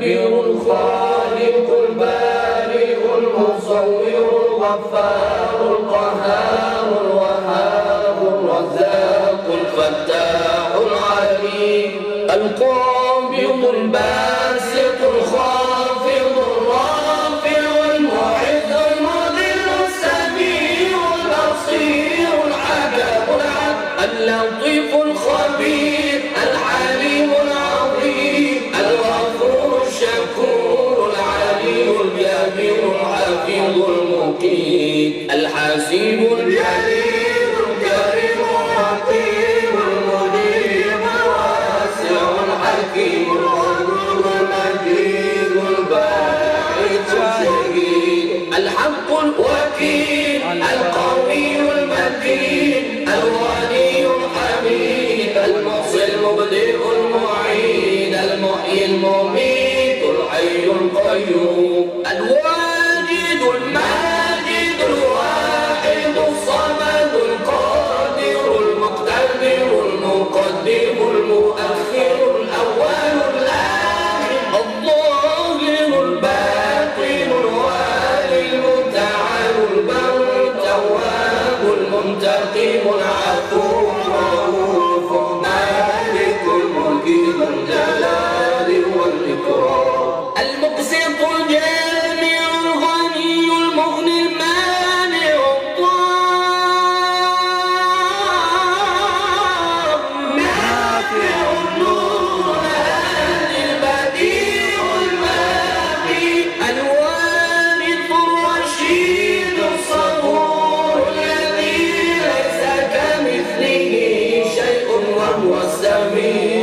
المدبر الخالق البارئ المصور الغفار القهار الوهاب الرزاق الفتاح العليم القابض الباسط الخافض الرافع المعز المذل السميع البصير العجب اللطيف الخبير الحليم العظيم الغفور الشكور العلي الجابر الحفيظ المقيت الحسيب الجليل الكريم الرقيب المنيب الواسع الحكيم الغفور المجيد الباعث الشهيد الحق الوكيل القوي المتين الغني الحميد المحصي المبدئ المعيد المحيي المميت الحي القيوم الواجد الماجد الواحد الصمد القادر المقتدر المقدم المؤخر الأول الآخر الظاهر الباطن الوالي المتعال البر التواب المنتقم العفو الرؤوف مالك الملك ذو الجلال والإكرام المقسط الجامع الغني المغني المانع الضار نافع النور الهادي البديع الماحي الوارث الرشيد الصبور الذي ليس كمثله شيء وهو السميع